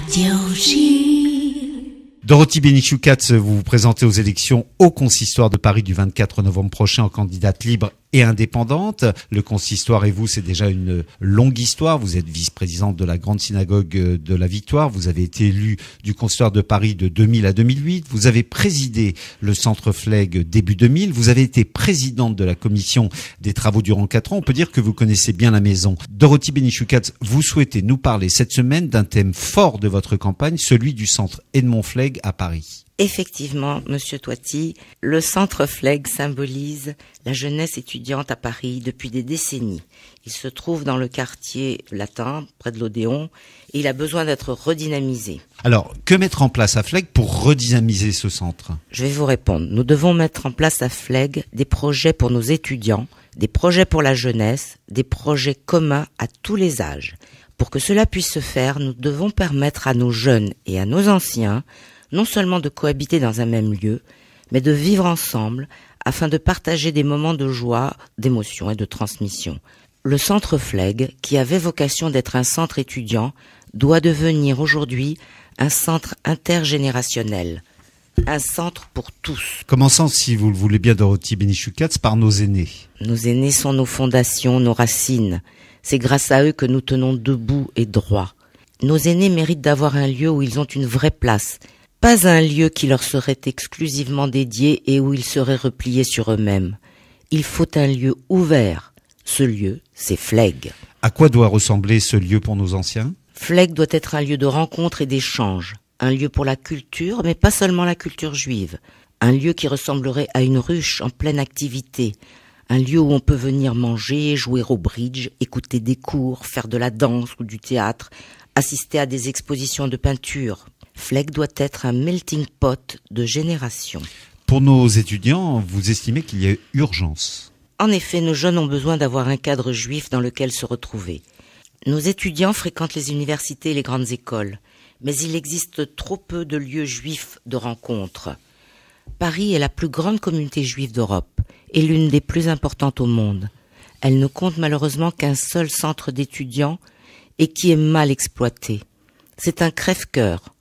Radio J. Dorothy Benichou-Katz, vous vous présentez aux élections au Consistoire de Paris du 24 novembre prochain en candidate libre et indépendante. Le Consistoire et vous, c'est déjà une longue histoire. Vous êtes vice-présidente de la Grande Synagogue de la Victoire. Vous avez été élue du Consistoire de Paris de 2000 à 2008. Vous avez présidé le Centre Flegg début 2000. Vous avez été présidente de la Commission des Travaux durant 4 ans. On peut dire que vous connaissez bien la maison. Dorothy Benichou-Katz, vous souhaitez nous parler cette semaine d'un thème fort de votre campagne, celui du Centre Edmond Flegg à Paris. Effectivement, Monsieur Toiti, le Centre Flegg symbolise la jeunesse étudiante à Paris depuis des décennies. Il se trouve dans le quartier latin, près de l'Odéon, et il a besoin d'être redynamisé. Alors, que mettre en place à Flegg pour redynamiser ce centre ? Je vais vous répondre. Nous devons mettre en place à Flegg des projets pour nos étudiants, des projets pour la jeunesse, des projets communs à tous les âges. Pour que cela puisse se faire, nous devons permettre à nos jeunes et à nos anciens non seulement de cohabiter dans un même lieu, mais de vivre ensemble afin de partager des moments de joie, d'émotion et de transmission. Le Centre Flegg, qui avait vocation d'être un centre étudiant, doit devenir aujourd'hui un centre intergénérationnel, un centre pour tous. Commençons, si vous le voulez bien, Dorothy Benichou-Katz, par nos aînés. Nos aînés sont nos fondations, nos racines. C'est grâce à eux que nous tenons debout et droit. Nos aînés méritent d'avoir un lieu où ils ont une vraie place, pas un lieu qui leur serait exclusivement dédié et où ils seraient repliés sur eux-mêmes. Il faut un lieu ouvert. Ce lieu, c'est Flegg. À quoi doit ressembler ce lieu pour nos anciens ? Flegg doit être un lieu de rencontre et d'échange. Un lieu pour la culture, mais pas seulement la culture juive. Un lieu qui ressemblerait à une ruche en pleine activité. Un lieu où on peut venir manger, jouer au bridge, écouter des cours, faire de la danse ou du théâtre, assister à des expositions de peinture. Flegg doit être un melting pot de générations. Pour nos étudiants, vous estimez qu'il y a urgence ? En effet, nos jeunes ont besoin d'avoir un cadre juif dans lequel se retrouver. Nos étudiants fréquentent les universités et les grandes écoles, mais il existe trop peu de lieux juifs de rencontre. Paris est la plus grande communauté juive d'Europe et l'une des plus importantes au monde. Elle ne compte malheureusement qu'un seul centre d'étudiants et qui est mal exploité. C'est un crève-cœur.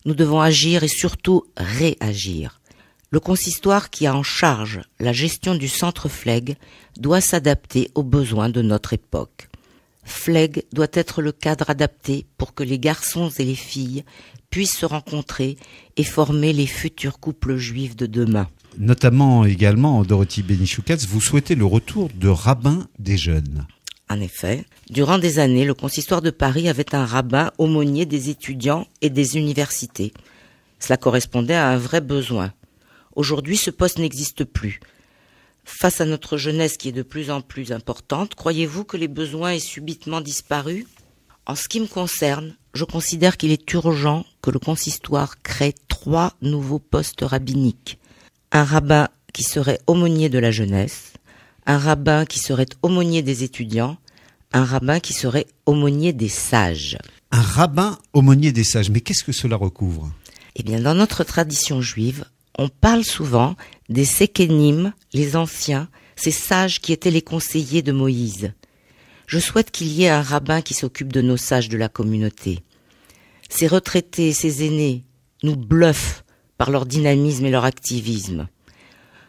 Nous devons agir et surtout réagir. Le consistoire qui a en charge la gestion du centre Flegg doit s'adapter aux besoins de notre époque. Flegg doit être le cadre adapté pour que les garçons et les filles puissent se rencontrer et former les futurs couples juifs de demain. Notamment également, Dorothy Benichou-Katz, vous souhaitez le retour de rabbins des jeunes. En effet, durant des années, le Consistoire de Paris avait un rabbin aumônier des étudiants et des universités. Cela correspondait à un vrai besoin. Aujourd'hui, ce poste n'existe plus. Face à notre jeunesse qui est de plus en plus importante, croyez-vous que les besoins aient subitement disparu ? En ce qui me concerne, je considère qu'il est urgent que le Consistoire crée 3 nouveaux postes rabbiniques. Un rabbin qui serait aumônier de la jeunesse, un rabbin qui serait aumônier des étudiants, un rabbin qui serait aumônier des sages. Un rabbin aumônier des sages, mais qu'est-ce que cela recouvre ? Eh bien, dans notre tradition juive, on parle souvent des sékénim, les anciens, ces sages qui étaient les conseillers de Moïse. Je souhaite qu'il y ait un rabbin qui s'occupe de nos sages de la communauté. Ces retraités, ces aînés, nous bluffent par leur dynamisme et leur activisme.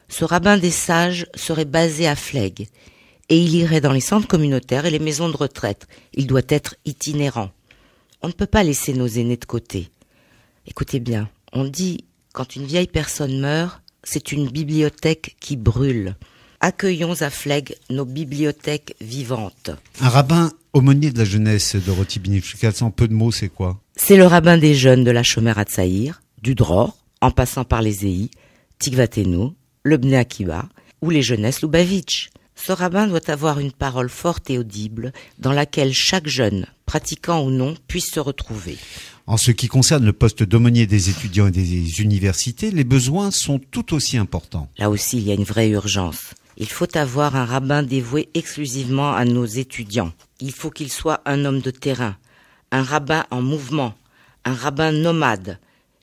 Ce rabbin des sages serait basé à Flegg et il irait dans les centres communautaires et les maisons de retraite. Il doit être itinérant. On ne peut pas laisser nos aînés de côté. Écoutez bien, on dit quand une vieille personne meurt, c'est une bibliothèque qui brûle. Accueillons à Flegg nos bibliothèques vivantes. Un rabbin aumônier de la jeunesse, Dorothy Benichou-Katz, en peu de mots, c'est quoi ? C'est le rabbin des jeunes de la Shomer Hatzaïr, du Dror, en passant par les Ei, Tikvatenu, le Bnei Akiva ou les jeunesses Lubavitch. Ce rabbin doit avoir une parole forte et audible dans laquelle chaque jeune, pratiquant ou non, puisse se retrouver. En ce qui concerne le poste d'aumônier des étudiants et des universités, les besoins sont tout aussi importants. Là aussi, il y a une vraie urgence. Il faut avoir un rabbin dévoué exclusivement à nos étudiants. Il faut qu'il soit un homme de terrain, un rabbin en mouvement, un rabbin nomade,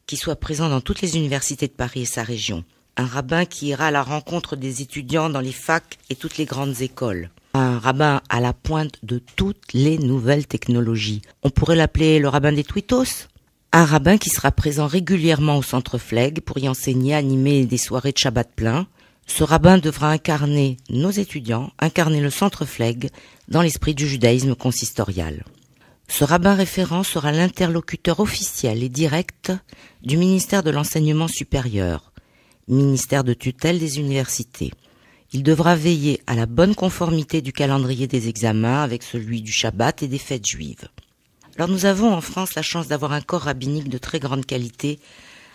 qui soit présent dans toutes les universités de Paris et sa région. Un rabbin qui ira à la rencontre des étudiants dans les facs et toutes les grandes écoles. Un rabbin à la pointe de toutes les nouvelles technologies. On pourrait l'appeler le rabbin des twittos. Un rabbin qui sera présent régulièrement au centre Flegg pour y enseigner, animer des soirées de Shabbat plein. Ce rabbin devra incarner nos étudiants, incarner le centre Flegg dans l'esprit du judaïsme consistorial. Ce rabbin référent sera l'interlocuteur officiel et direct du ministère de l'Enseignement supérieur, ministère de tutelle des universités. Il devra veiller à la bonne conformité du calendrier des examens avec celui du Shabbat et des fêtes juives. Alors nous avons en France la chance d'avoir un corps rabbinique de très grande qualité,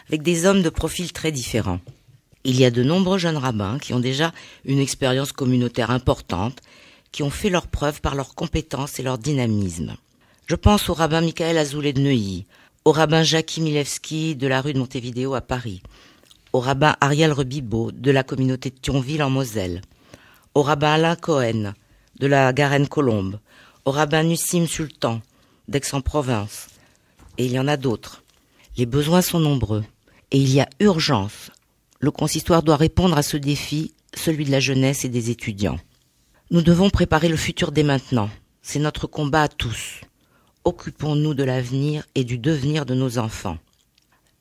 avec des hommes de profils très différents. Il y a de nombreux jeunes rabbins qui ont déjà une expérience communautaire importante, qui ont fait leurs preuves par leurs compétences et leur dynamisme. Je pense au rabbin Michael Azoulay de Neuilly, au rabbin Jackie Milewski de la rue de Montevideo à Paris, au rabbin Ariel Rebibaud de la communauté de Thionville en Moselle, au rabbin Alain Cohen de la Garenne-Colombe, au rabbin Nussim Sultan d'Aix-en-Provence, et il y en a d'autres. Les besoins sont nombreux, et il y a urgence. Le consistoire doit répondre à ce défi, celui de la jeunesse et des étudiants. Nous devons préparer le futur dès maintenant. C'est notre combat à tous. Occupons-nous de l'avenir et du devenir de nos enfants.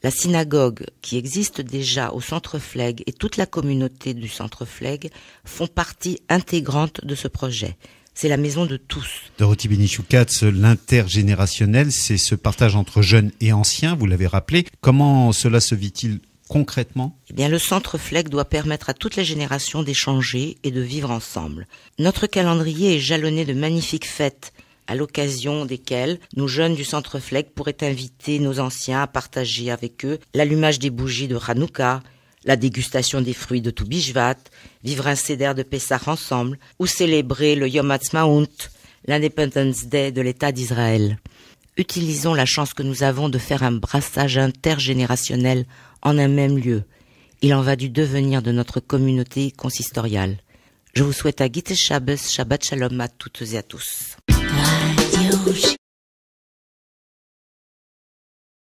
La synagogue, qui existe déjà au centre Flegg, et toute la communauté du centre Flegg font partie intégrante de ce projet. C'est la maison de tous. Dorothy Benichoukatz, l'intergénérationnel, c'est ce partage entre jeunes et anciens, vous l'avez rappelé. Comment cela se vit-il concrètement? Eh bien, le centre Flegg doit permettre à toutes les générations d'échanger et de vivre ensemble. Notre calendrier est jalonné de magnifiques fêtes, à l'occasion desquelles nos jeunes du centre Flegg pourraient inviter nos anciens à partager avec eux l'allumage des bougies de Hanouka, la dégustation des fruits de Toubishvat, vivre un seder de Pessah ensemble, ou célébrer le Yom Ha'atzmaut, l'Independence Day de l'État d'Israël. Utilisons la chance que nous avons de faire un brassage intergénérationnel en un même lieu. Il en va du devenir de notre communauté consistoriale. Je vous souhaite à Gite Shabbos, Shabbat Shalom à toutes et à tous. Radio